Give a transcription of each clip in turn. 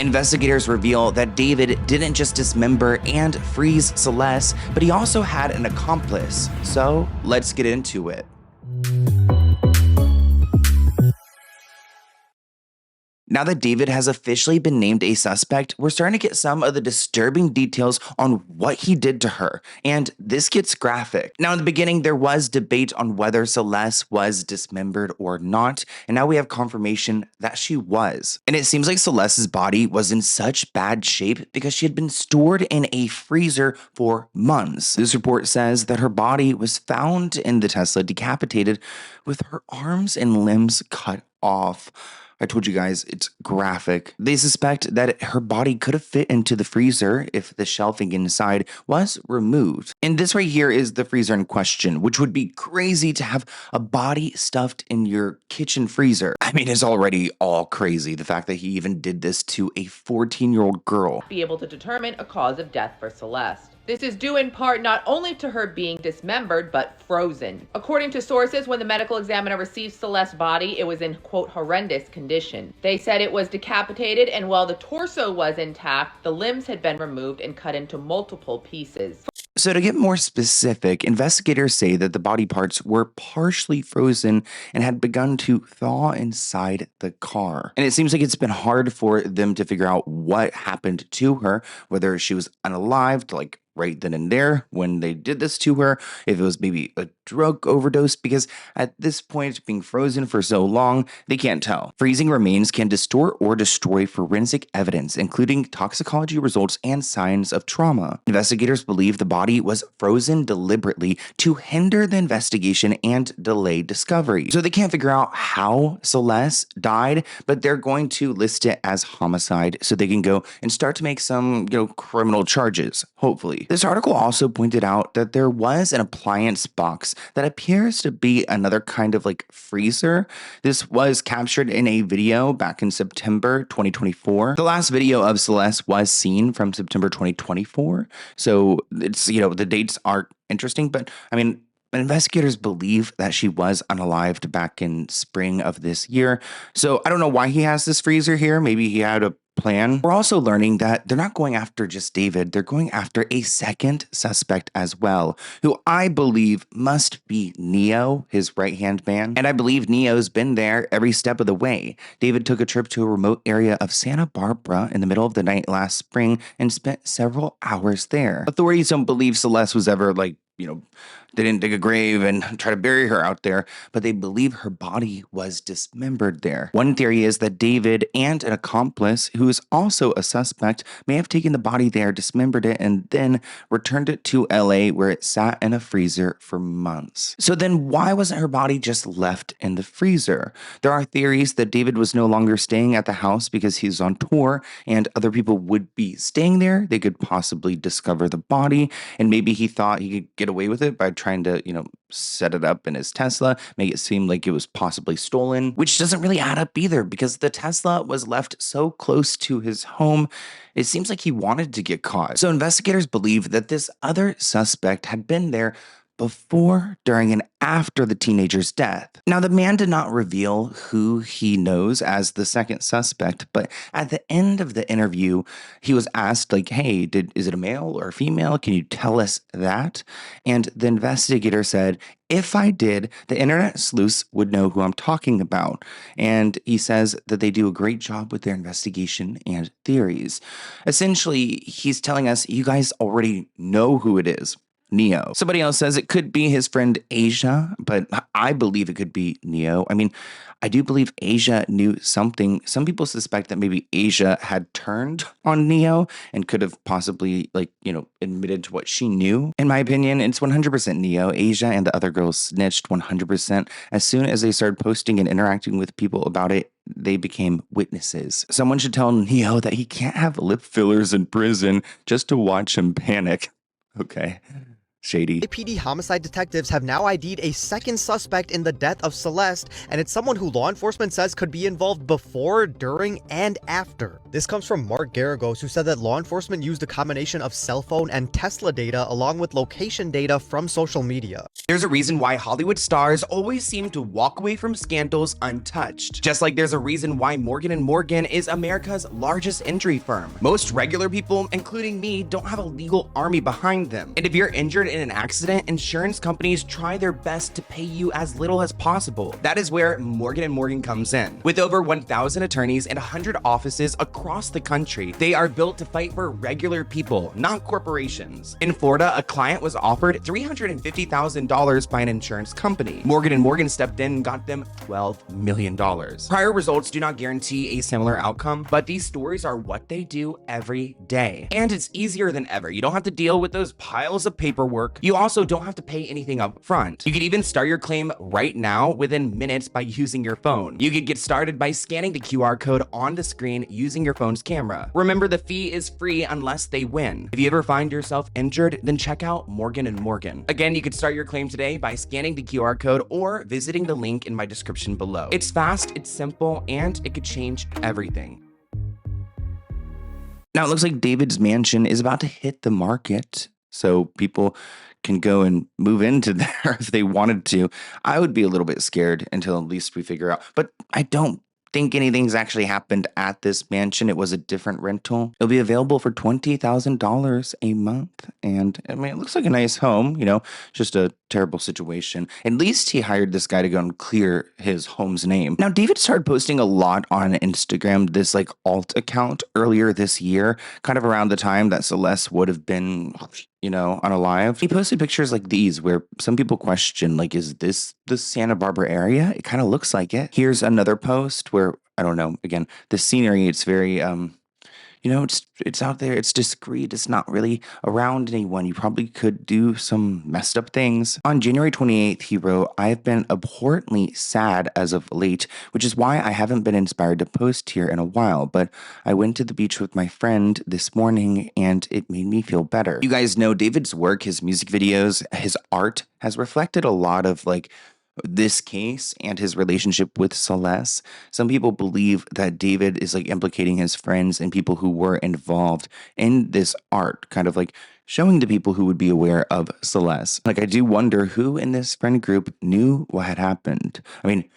Investigators reveal that David didn't just dismember and freeze Celeste, but he also had an accomplice. So let's get into it. Now that David has officially been named a suspect, we're starting to get some of the disturbing details on what he did to her, and this gets graphic. Now in the beginning, there was debate on whether Celeste was dismembered or not, and now we have confirmation that she was. And it seems like Celeste's body was in such bad shape because she had been stored in a freezer for months. This report says that her body was found in the Tesla decapitated with her arms and limbs cut off. I told you guys, it's graphic. They suspect that her body could have fit into the freezer if the shelving inside was removed. And this right here is the freezer in question, which would be crazy to have a body stuffed in your kitchen freezer. I mean, it's already all crazy, the fact that he even did this to a 14-year-old girl. Be able to determine a cause of death for Celeste. This is due in part not only to her being dismembered, but frozen. According to sources, when the medical examiner received Celeste's body, it was in, quote, horrendous condition. They said it was decapitated, and while the torso was intact, the limbs had been removed and cut into multiple pieces. So to get more specific, investigators say that the body parts were partially frozen and had begun to thaw inside the car. And it seems like it's been hard for them to figure out what happened to her, whether she was unalived, like right then and there when they did this to her, if it was maybe a drug overdose, because at this point, being frozen for so long, they can't tell. Freezing remains can distort or destroy forensic evidence, including toxicology results and signs of trauma. Investigators believe the body was frozen deliberately to hinder the investigation and delay discovery. So they can't figure out how Celeste died, but they're going to list it as homicide so they can go and start to make some, criminal charges, hopefully. This article also pointed out that there was an appliance box that appears to be another kind of freezer. This was captured in a video back in September 2024. The last video of Celeste was seen from September 2024. So it's, the dates are interesting, but I mean, investigators believe that she was unalived back in spring of this year. So I don't know why he has this freezer here. Maybe he had a plan. We're also learning that they're not going after just David. They're going after a second suspect as well, who I believe must be Neo, his right-hand man. And I believe Neo's been there every step of the way. David took a trip to a remote area of Santa Barbara in the middle of the night last spring and spent several hours there. Authorities don't believe Celeste was ever they didn't dig a grave and try to bury her out there, but they believe her body was dismembered there. One theory is that David and an accomplice, who is also a suspect, may have taken the body there, dismembered it, and then returned it to LA, where it sat in a freezer for months. So then why wasn't her body just left in the freezer? There are theories that David was no longer staying at the house because he's on tour and other people would be staying there. They could possibly discover the body, and maybe he thought he could get away with it by trying to, set it up in his Tesla, make it seem like it was possibly stolen, which doesn't really add up either because the Tesla was left so close to his home. It seems like he wanted to get caught. So investigators believe that this other suspect had been there before, during, and after the teenager's death. Now, the man did not reveal who he knows as the second suspect, but at the end of the interview, he was asked, hey, is it a male or a female? Can you tell us that? And the investigator said, if I did, the internet sleuths would know who I'm talking about. And he says that they do a great job with their investigation and theories. Essentially, he's telling us, you guys already know who it is. Neo. Somebody else says it could be his friend Asia, but I believe it could be Neo. I mean, I do believe Asia knew something. Some people suspect that maybe Asia had turned on Neo and could have possibly, admitted to what she knew. In my opinion, it's 100% Neo. Asia and the other girls snitched 100%. As soon as they started posting and interacting with people about it, they became witnesses. Someone should tell Neo that he can't have lip fillers in prison just to watch him panic. Okay. Shady. PD homicide detectives have now ID'd a second suspect in the death of Celeste, and it's someone who law enforcement says could be involved before, during, and after. This comes from Mark Garagos, who said that law enforcement used a combination of cell phone and Tesla data along with location data from social media. There's a reason why Hollywood stars always seem to walk away from scandals untouched. Just like there's a reason why Morgan & Morgan is America's largest injury firm. Most regular people, including me, don't have a legal army behind them. And if you're injured in an accident, insurance companies try their best to pay you as little as possible. That is where Morgan & Morgan comes in. With over 1,000 attorneys and 100 offices across the country, they are built to fight for regular people, not corporations. In Florida, a client was offered $350,000 by an insurance company. Morgan & Morgan stepped in and got them $12 million. Prior results do not guarantee a similar outcome, but these stories are what they do every day. And it's easier than ever. You don't have to deal with those piles of paperwork. You also don't have to pay anything up front. You could even start your claim right now within minutes by using your phone. You could get started by scanning the QR code on the screen using your phone's camera. Remember, the fee is free unless they win. If you ever find yourself injured, then check out Morgan & Morgan. Again, you could start your claim today by scanning the QR code or visiting the link in my description below. It's fast, it's simple, and it could change everything. Now, it looks like David's mansion is about to hit the market, so people can go and move into there if they wanted to. I would be a little bit scared until at least we figure out, but I don't think anything's actually happened at this mansion. It was a different rental. It'll be available for $20,000 a month. And I mean, it looks like a nice home, you know, just a terrible situation. At least he hired this guy to go and clear his home's name. Now, David started posting a lot on Instagram, this like alt account earlier this year, kind of around the time that Celeste would have been, you know, unalive. He posted pictures like these where some people question, like, is this the Santa Barbara area? It kind of looks like it. Here's another post where, I don't know, again, the scenery, it's very, you know, it's out there, it's discreet, it's not really around anyone. You probably could do some messed up things. On January 28th, he wrote, "I have been abhorrently sad as of late, which is why I haven't been inspired to post here in a while, but I went to the beach with my friend this morning and it made me feel better." You guys know David's work, his music videos, his art has reflected a lot of like this case and his relationship with Celeste. Some people believe that David is like implicating his friends and people who were involved in this art, kind of like showing to people who would be aware of Celeste. Like, I do wonder who in this friend group knew what had happened. I mean,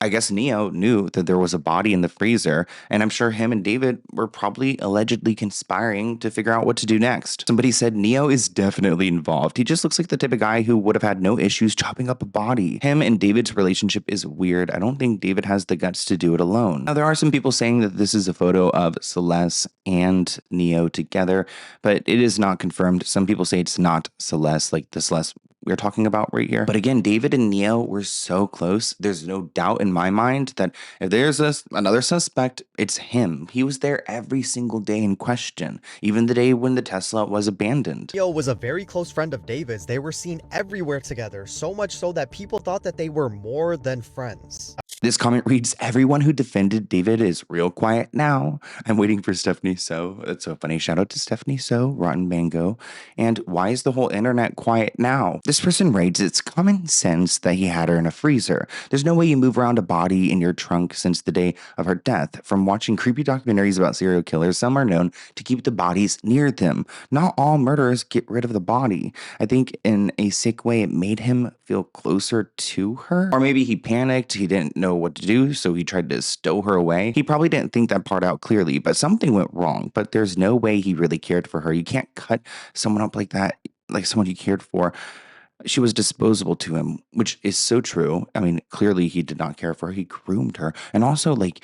I guess Neo knew that there was a body in the freezer, and I'm sure him and David were probably allegedly conspiring to figure out what to do next. Somebody said Neo is definitely involved. He just looks like the type of guy who would have had no issues chopping up a body. Him and David's relationship is weird. I don't think David has the guts to do it alone. Now, there are some people saying that this is a photo of Celeste and Neo together, but it is not confirmed. Some people say it's not Celeste, like the Celeste we're talking about right here. But again, David and Neo were so close. There's no doubt in my mind that if there's another suspect, it's him. He was there every single day in question, even the day when the Tesla was abandoned. Neo was a very close friend of David's. They were seen everywhere together, so much so that people thought that they were more than friends. This comment reads, "Everyone who defended David is real quiet now. I'm waiting for Stephanie So." That's so funny. Shout out to Stephanie So, Rotten Mango. And why is the whole internet quiet now? This person writes, "It's common sense that he had her in a freezer. There's no way you move around a body in your trunk since the day of her death. From watching creepy documentaries about serial killers, some are known to keep the bodies near them. Not all murderers get rid of the body. I think in a sick way, it made him feel closer to her. Or maybe he panicked. He didn't know what to do, so he tried to stow her away. He probably didn't think that part out clearly, but something went wrong. But there's no way he really cared for her. You can't cut someone up like that, like someone you cared for. She was disposable to him," which is so true. I mean, clearly he did not care for her. He groomed her. And also, like,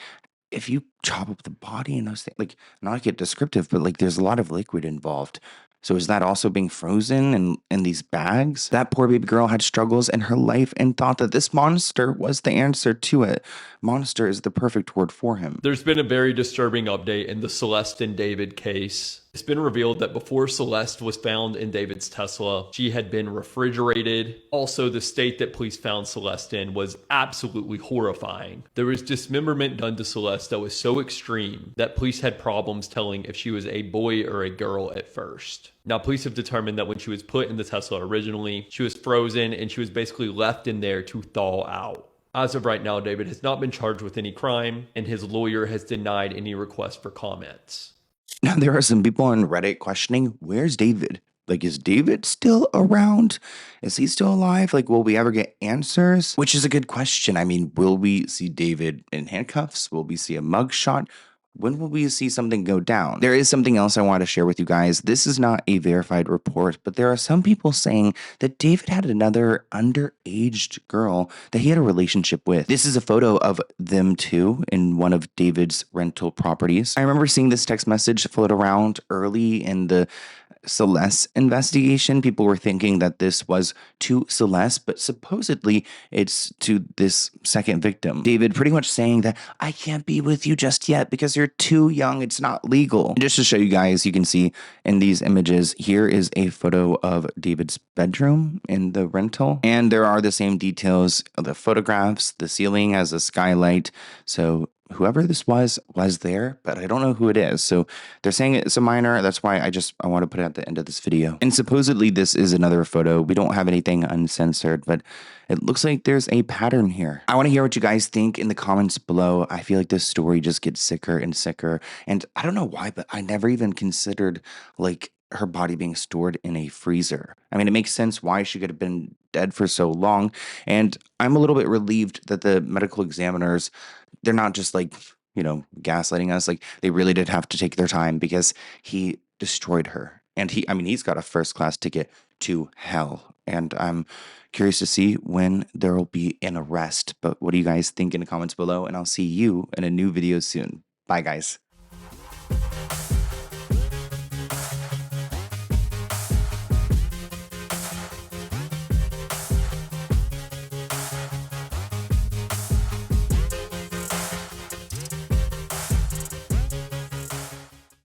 if you chop up the body and those things, like, not to get descriptive, but like there's a lot of liquid involved. So is that also being frozen in these bags? That poor baby girl had struggles in her life and thought that this monster was the answer to it. Monster is the perfect word for him. There's been a very disturbing update in the Celeste and David case. It's been revealed that before Celeste was found in David's Tesla, she had been refrigerated. Also, the state that police found Celeste in was absolutely horrifying. There was dismemberment done to Celeste that was so extreme that police had problems telling if she was a boy or a girl at first. Now, police have determined that when she was put in the Tesla originally, she was frozen and she was basically left in there to thaw out. As of right now, David has not been charged with any crime, and his lawyer has denied any request for comments. Now, there are some people on Reddit questioning, where's David? Like, is David still around? Is he still alive? Like, will we ever get answers? Which is a good question. I mean, will we see David in handcuffs? Will we see a mugshot? When will we see something go down? There is something else I want to share with you guys. This is not a verified report, but there are some people saying that David had another underaged girl that he had a relationship with. This is a photo of them two in one of David's rental properties. I remember seeing this text message float around early in the Celeste investigation. People were thinking that this was to Celeste, but supposedly it's to this second victim. David pretty much saying that I can't be with you just yet because you're too young. It's not legal. And just to show you guys, you can see in these images, here is a photo of David's bedroom in the rental. And there are the same details of the photographs. The ceiling has a skylight. So whoever this was there, but I don't know who it is. So they're saying it's a minor. That's why I want to put it at the end of this video. And supposedly this is another photo. We don't have anything uncensored, but it looks like there's a pattern here. I want to hear what you guys think in the comments below. I feel like this story just gets sicker and sicker. And I don't know why, but I never even considered like her body being stored in a freezer. I mean, it makes sense why she could have been dead for so long. And I'm a little bit relieved that the medical examiners, they're not just like, you know, gaslighting us. Like, they really did have to take their time because he destroyed her. And he's got a first class ticket to hell. And I'm curious to see when there will be an arrest. But what do you guys think in the comments below? And I'll see you in a new video soon. Bye, guys.